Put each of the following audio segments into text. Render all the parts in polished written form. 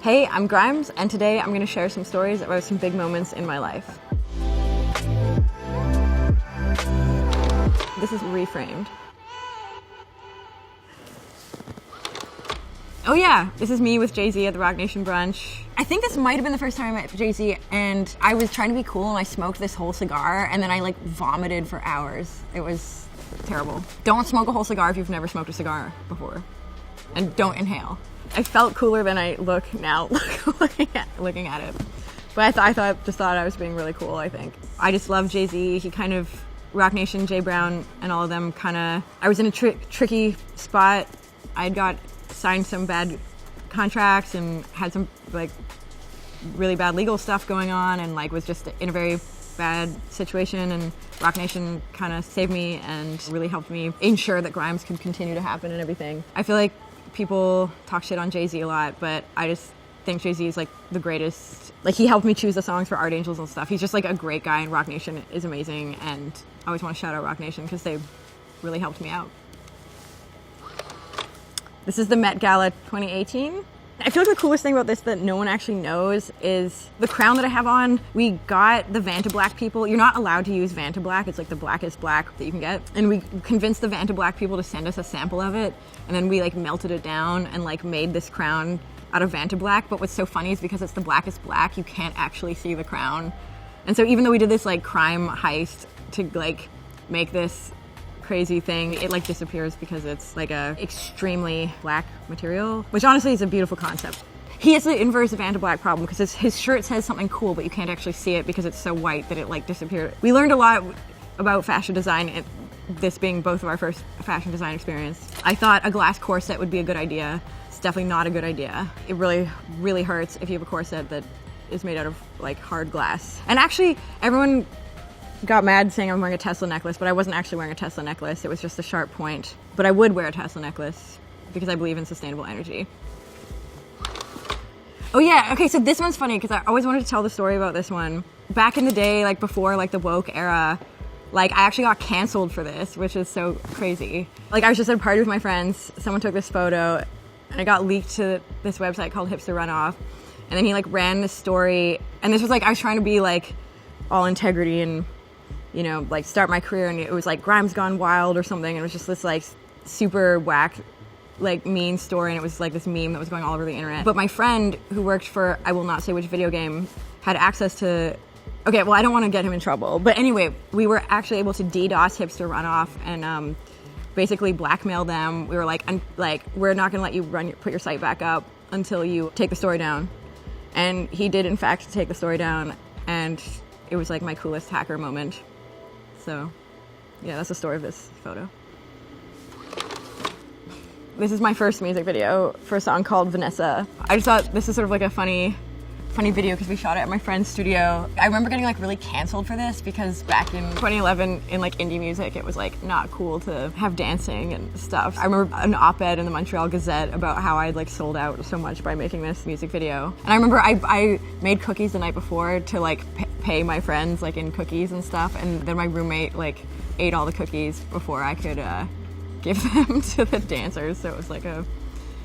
Hey, I'm Grimes, and today I'm going to share some stories about some big moments in my life. This is reframed. Oh yeah, this is me with Jay-Z at the Rock Nation brunch. I think this might have been the first time I met Jay-Z, and I was trying to be cool and I smoked this whole cigar, and then I like vomited for hours. It was terrible. Don't smoke a whole cigar if you've never smoked a cigar before. And don't inhale. I felt cooler than I look now looking at it. But I thought I was being really cool, I think. I just love Jay-Z. He kind of, Rock Nation, Jay Brown, and all of them kind of, I was in a tricky spot. I had got signed some bad contracts and had some like really bad legal stuff going on and like was just in a very bad situation, and Rock Nation kind of saved me and really helped me ensure that Grimes could continue to happen and everything. I feel like people talk shit on Jay-Z a lot, but I just think Jay-Z is like the greatest. Like, he helped me choose the songs for Art Angels and stuff. He's just like a great guy, and Rock Nation is amazing, and I always want to shout out Rock Nation because they really helped me out. This is the Met Gala 2018. I feel like the coolest thing about this that no one actually knows is the crown that I have on. We got the Vanta Black people. You're not allowed to use Vanta Black. It's like the blackest black that you can get. And we convinced the Vanta Black people to send us a sample of it. And then we like melted it down and like made this crown out of Vanta Black. But what's so funny is because it's the blackest black, you can't actually see the crown. And so even though we did this like crime heist to like make this crazy thing, it like disappears because it's like a extremely black material, which honestly is a beautiful concept. He has the inverse Vanta Black problem because his shirt says something cool, but you can't actually see it because it's so white that it like disappeared. We learned a lot about fashion design, and this being both of our first fashion design experience. I thought a glass corset would be a good idea. It's definitely not a good idea. It really, really hurts if you have a corset that is made out of like hard glass. And actually, everyone got mad saying I'm wearing a Tesla necklace, but I wasn't actually wearing a Tesla necklace. It was just a sharp point. But I would wear a Tesla necklace because I believe in sustainable energy. Oh yeah, okay, so this one's funny because I always wanted to tell the story about this one. Back in the day, like before like the woke era, like I actually got canceled for this, which is so crazy. Like I was just at a party with my friends, someone took this photo, and it got leaked to this website called Hipster Runoff. And then he like ran this story, and this was like, I was trying to be like all integrity and, you know, like start my career, and it was like Grimes Gone Wild or something. And it was just this like super whack, like mean story, and it was like this meme that was going all over the internet. But my friend who worked for, I will not say which video game, had access to, okay, well I don't want to get him in trouble, but anyway, we were actually able to DDoS Hipster Runoff and basically blackmail them. We were like, we're not gonna let you put your site back up until you take the story down. And he did in fact take the story down, and it was like my coolest hacker moment. So, yeah, that's the story of this photo. This is my first music video for a song called Vanessa. I just thought this is sort of like a funny video because we shot it at my friend's studio. I remember getting like really canceled for this because back in 2011 in like indie music, it was like not cool to have dancing and stuff. I remember an op-ed in the Montreal Gazette about how I'd like sold out so much by making this music video. And I remember I made cookies the night before to like pay my friends like in cookies and stuff, and then my roommate like ate all the cookies before I could give them to the dancers, so it was like a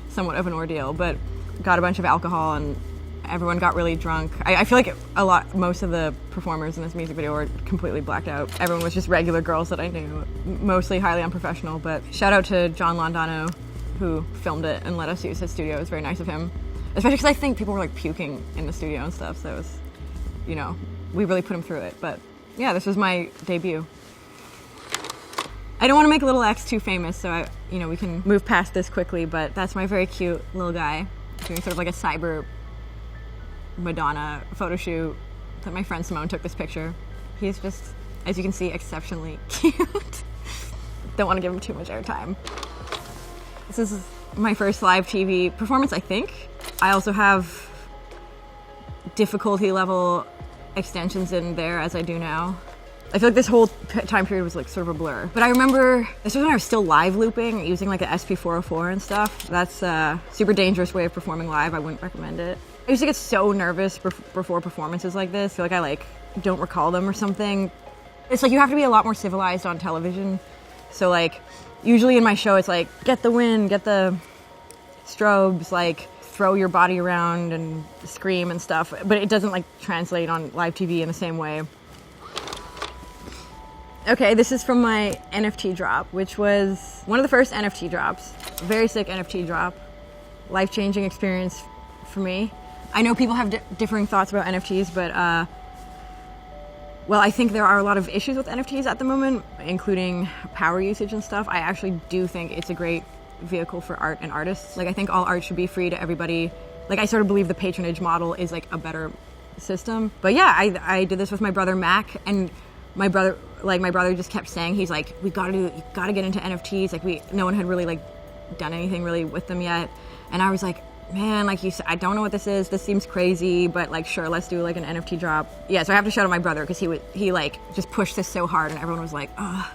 somewhat of an ordeal, but got a bunch of alcohol and everyone got really drunk. I feel like most of the performers in this music video were completely blacked out. Everyone was just regular girls that I knew, mostly highly unprofessional, but shout out to John Londano who filmed it and let us use his studio. It was very nice of him, especially because I think people were like puking in the studio and stuff, so it was, you know, we really put him through it. But yeah, this was my debut. I don't want to make Little X too famous, so we can move past this quickly, but that's my very cute little guy doing sort of like a cyber Madonna photo shoot that my friend Simone took this picture. He's just, as you can see, exceptionally cute. Don't want to give him too much airtime. This is my first live TV performance, I think. I also have difficulty level extensions in there as I do now. I feel like this whole time period was like sort of a blur. But I remember, this was when I was still live looping, using like an SP404 and stuff. That's a super dangerous way of performing live. I wouldn't recommend it. I used to get so nervous before performances like this. I feel like I like don't recall them or something. It's like you have to be a lot more civilized on television. So like, usually in my show it's like, get the win, get the strobes, like throw your body around and scream and stuff, but it doesn't like translate on live TV in the same way. Okay, this is from my NFT drop, which was one of the first NFT drops. Very sick NFT drop. Life-changing experience for me. I know people have differing thoughts about NFTs, but well, I think there are a lot of issues with NFTs at the moment, including power usage and stuff. I actually do think it's a great vehicle for art and artists. Like, I think all art should be free to everybody. Like, I sort of believe the patronage model is like a better system. But yeah, I did this with my brother Mac, and my brother just kept saying, he's like, you gotta get into NFTs. Like, no one had really like done anything really with them yet. And I was like, man, like you said, I don't know what this is. This seems crazy, but like, sure, let's do like an NFT drop. Yeah, so I have to shout out my brother because he like just pushed this so hard, and everyone was like, oh,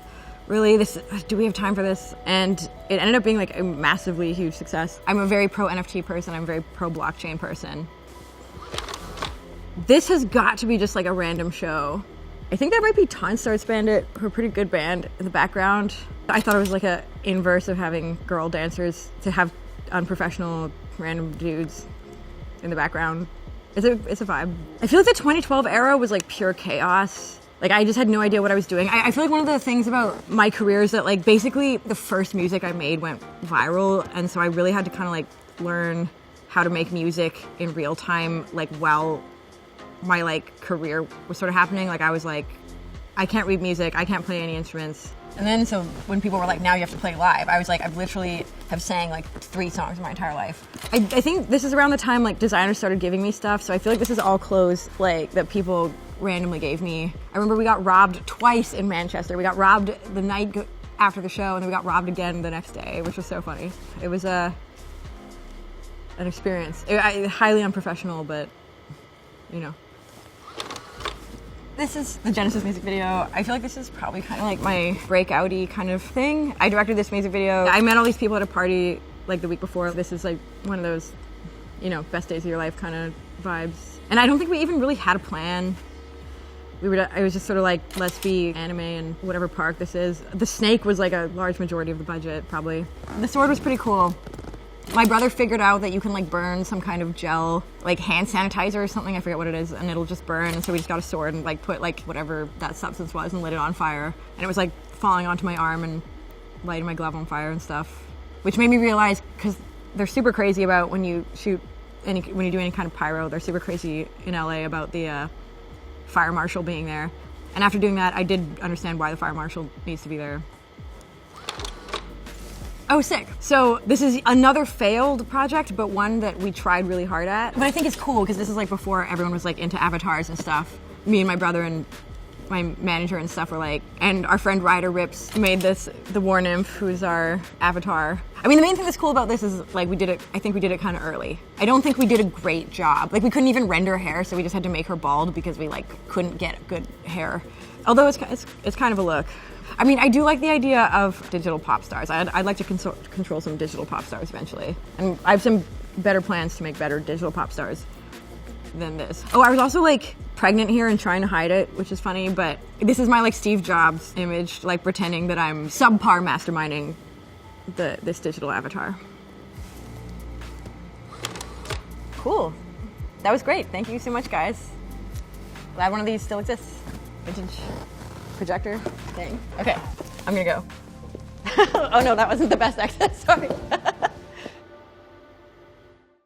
really? Do we have time for this? And it ended up being like a massively huge success. I'm a very pro NFT person. I'm a very pro blockchain person. This has got to be just like a random show. I think that might be Tonstar's Bandit, who are a pretty good band in the background. I thought it was like a inverse of having girl dancers to have unprofessional random dudes in the background. It's a vibe. I feel like the 2012 era was like pure chaos. Like, I just had no idea what I was doing. I feel like one of the things about my career is that like basically the first music I made went viral, and so I really had to kind of like learn how to make music in real time, like while my like career was sort of happening. Like, I was like, I can't read music, I can't play any instruments. And then so when people were like, now you have to play live, I was like, I've literally have sang like 3 songs in my entire life. I think this is around the time like designers started giving me stuff, so I feel like this is all clothes like that people randomly gave me. I remember we got robbed twice in Manchester. We got robbed the night after the show, and then we got robbed again the next day, which was so funny. It was an experience. Highly unprofessional, but you know. This is the Genesis music video. I feel like this is probably kind of like my breakout-y kind of thing. I directed this music video. I met all these people at a party like the week before. This is like one of those, you know, best days of your life kind of vibes. And I don't think we even really had a plan. I was just sort of like, let's be anime in whatever park this is. The snake was like a large majority of the budget, probably. The sword was pretty cool. My brother figured out that you can like burn some kind of gel, like hand sanitizer or something, I forget what it is, and it'll just burn. And so we just got a sword and like put like whatever that substance was and lit it on fire. And it was like falling onto my arm and lighting my glove on fire and stuff. Which made me realize, because they're super crazy about when you do any kind of pyro, they're super crazy in LA about the fire marshal being there. And after doing that, I did understand why the fire marshal needs to be there. Oh, sick. So this is another failed project, but one that we tried really hard at. But I think it's cool because this is like before everyone was like into avatars and stuff. Me and my brother and my manager and stuff were like, and our friend Ryder Rips made this, the Warnymph, who's our avatar. I mean, the main thing that's cool about this is like I think we did it kind of early. I don't think we did a great job. Like, we couldn't even render hair, so we just had to make her bald because we like couldn't get good hair. Although it's kind of a look. I mean, I do like the idea of digital pop stars. I'd like to control some digital pop stars eventually. And I have some better plans to make better digital pop stars than this. Oh, I was also like pregnant here and trying to hide it, which is funny, but this is my like Steve Jobs image, like pretending that I'm subpar masterminding this digital avatar. Cool. That was great. Thank you so much, guys. Glad one of these still exists. Vintage projector thing. Okay, I'm gonna go. Oh no, that wasn't the best access, sorry.